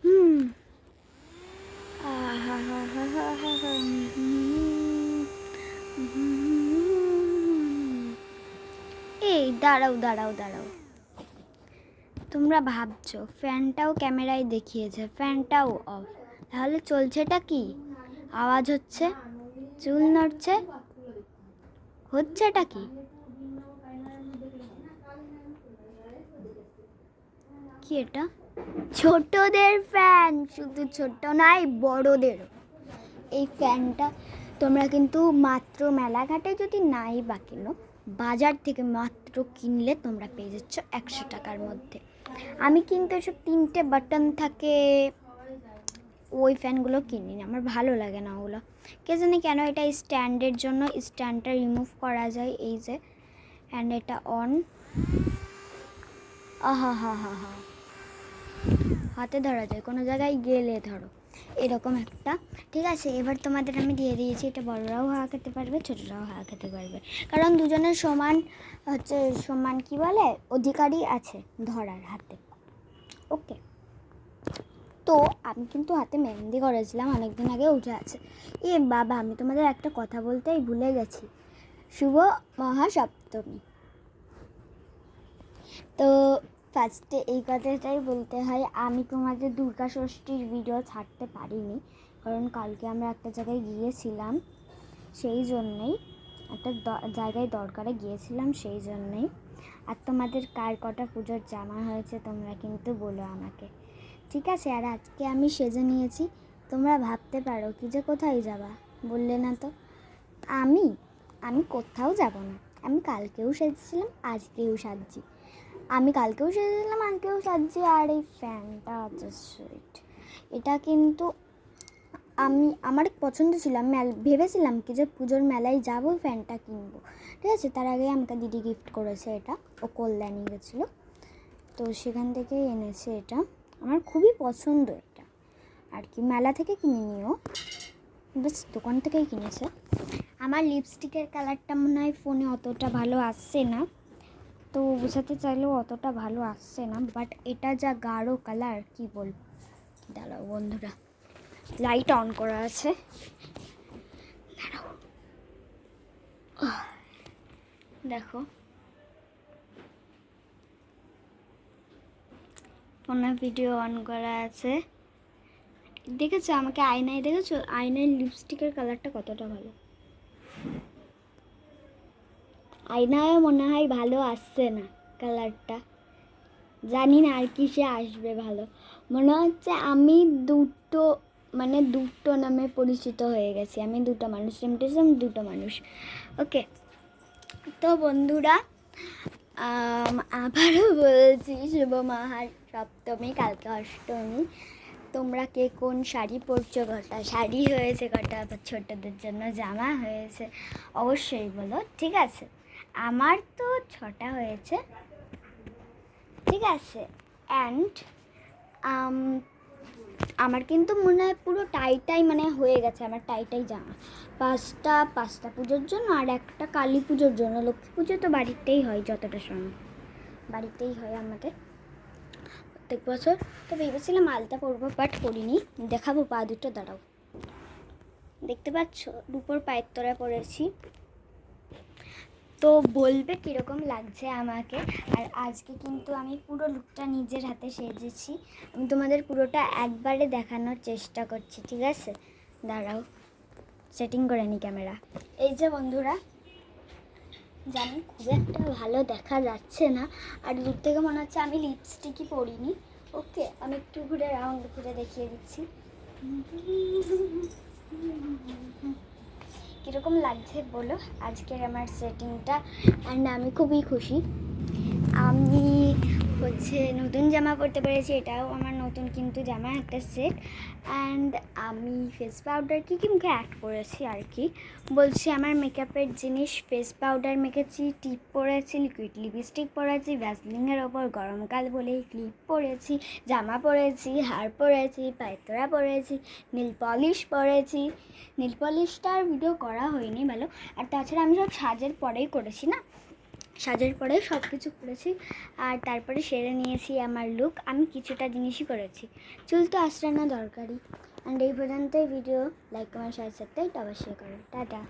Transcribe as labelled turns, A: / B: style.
A: হুম। এই দাঁড়াও দাঁড়াও দাঁড়াও, তোমরা ভাবছো ফ্যানটাও ক্যামেরায় দেখিয়েছে, ফ্যানটাও অফ, তাহলে চলছেটা কি? আওয়াজ হচ্ছে, চুল নড়ছে, হচ্ছেটা কি? কি এটা? ছোটদের ফ্যান, শুধু ছোট নয় বড়দেরও। এই ফ্যানটা তোমরা কিন্তু মাত্র মেলাঘাটে যদি নাই বা কিনো, বাজার থেকে মাত্র কিনলে তোমরা পেয়ে যাচ্ছ 100 টাকার মধ্যে। আমি কিন্তু এসব 3টে বাটন থাকে ওই ফ্যানগুলো কিনি না, আমার ভালো লাগে না ওগুলো। কে জানি কেন, এটা স্ট্যান্ডের জন্য, স্ট্যান্ডটা রিমুভ করা যায় এই যে, অ্যান্ড এটা অন। আহা হা হা হা, হাতে ধরা যায়, কোনো জায়গায় গেলে ধরো এরকম একটা। ঠিক আছে, এবার তোমাদের আমি দিয়ে দিয়েছি, এটা বড়রাও হাওয়া খেতে পারবে, ছোটরাও হাওয়া খেতে পারবে, কারণ দুজনের সমান হচ্ছে, সমান কি বলে, অধিকারই আছে ধরার হাতে। ওকে, তো আমি কিন্তু হাতে মেহেন্দি করেছিলাম, অনেকদিন আগে উঠে আছে। এ বাবা, আমি তোমাদের একটা কথা বলতেই ভুলে গেছি, শুভ মহাসপ্তমী। তো ফার্স্টে এই কথাটাই বলতে হয়, আমি তোমাদের দুর্গা ষষ্ঠীর ভিডিও ছাড়তে পারিনি, কারণ কালকে আমরা একটা জায়গায় গিয়েছিলাম, সেই জন্যেই একটা জায়গায় দরকারে গিয়েছিলাম, সেই জন্যেই। আর তোমাদের কার কটা পুজোর জামা হয়েছে তোমরা কিন্তু বলো আমাকে, ঠিক আছে? আর আজকে আমি সেজে নিয়েছি, তোমরা ভাবতে পারো কি যে কোথায় যাবা, বললে না তো। আমি আমি কোথাও যাব না, আমি কালকেও সেজেছিলাম, আজকেও সাজছি, আমি কালকেও সেজেছিলাম, আজকেও সাজছি। আর এই ফ্যানটা জাস্ট সুইট, এটা কিন্তু আমার পছন্দ ছিল, আমি ভেবেছিলাম কি যে পুজোর মেলায় যাবো, ফ্যানটা কিনবো, ঠিক আছে? তার আগে আমাকে দিদি গিফট করেছে এটা, ও কল্যাণী গেছিলো, তো সেখান থেকেই এনেছে এটা, আমার খুবই পছন্দ এটা আর কি, মেলা থেকে কিনে নিও, বেশ দোকান থেকেই কিনেছে। আমার লিপস্টিকের কালারটা মনে হয় ফোনে অতটা ভালো আসছে না, তো বোঝাতে চাইলেও অতটা ভালো আসছে না, বাট এটা যা গাঢ় কালার কি বলবো। দাঁড়াও বন্ধুরা, লাইট অন করা আছে, দাঁড়াও, দেখো ফোনে ভিডিও অন করা আছে, দেখেছো আমাকে আয়নায়, দেখেছো আয়নায় লিপস্টিকের কালারটা কতটা ভালো, আয়নায় মনে হয় ভালো আসছে না কালারটা, জানি না আর কিসে আসবে ভালো। মনে হচ্ছে আমি দুটো নামে পরিচিত হয়ে গেছি, আমি দুটো মানুষ, সেম টু সেম দুটো মানুষ। ওকে, তো বন্ধুরা আবারও বলছি, শুভ মহাসপ্তমী, কালকে অষ্টমী। তোমরা কে কোন শাড়ি পরছো, কটা শাড়ি হয়েছে, কটা ছোটদের জন্য জামা হয়েছে, অবশ্যই বলো, ঠিক আছে? আমার তো 6টা হয়েছে, ঠিক আছে? অ্যান্ড আমার কিন্তু মনে হয় পুরো টাইটাই মানে হয়ে গেছে, আমার টাইটাই জামা 5টা পুজোর জন্য, আর একটা কালী পুজোর জন্য। লক্ষ্মী পুজো তো বাড়িতেই হয়, যতটা সময় বাড়িতেই হয় আমাদের প্রত্যেক বছর। তো ভেবেছিলাম আলতা পরবো, বাট করিনি, দেখাবো পা দুটো, দাঁড়াও, দেখতে পাচ্ছ রূপোর পায়ের তলায় পরেছি, তো বলবে কীরকম লাগছে আমাকে। আর আজকে কিন্তু আমি পুরো লুকটা নিজের হাতে সেজেছি, আমি তোমাদের পুরোটা একবারে দেখানোর চেষ্টা করছি, ঠিক আছে? দাঁড়াও, সেটিং করে নি ক্যামেরা। এই যে বন্ধুরা, জানি খুব একটা ভালো দেখা যাচ্ছে না, আর দূর থেকে মনে হচ্ছে আমি লিপস্টিকই পরিনি। ওকে, আমি একটু ঘুরে রাউন্ড ঘুরে দেখিয়ে দিচ্ছি কীরকম লাগছে বলো আজকের আমার সেটিংটা। অ্যান্ড আমি খুবই খুশি, আমি হচ্ছে নতুন জামা পরতে পেরেছি, এটাও আমার নতুন কিন্তু জামা, একটা সেট। অ্যান্ড আমি ফেস পাউডার কী মুখে অ্যাড করেছি আর কি বলছি, আমার মেকআপের জিনিস, ফেস পাউডার মেখেছি, টিপ পরেছি, লিকুইড লিপস্টিক পরেছি, ভ্যাসলিনের ওপর গরমকাল বলেই ক্লিপ পরেছি, জামা পরেছি, হার পরেছি, পায়তরা পরেছি, নীল পলিশ পরেছি। নীল পলিশটার ভিডিও করা হয়নি ভালো, আর তাছাড়া আমি সব সাজের পরেই করেছি না, সাজার পরে সব কিছু করেছি আর তারপরে সেরে নিয়েছি আমার লুক। আমি কিছুটা জিনিসই করেছি, চুল তো আঁচড়ানো দরকারি। অ্যান্ড এই পর্যন্তই video. Like comment share subscribe অবশ্যই করো। টাটা।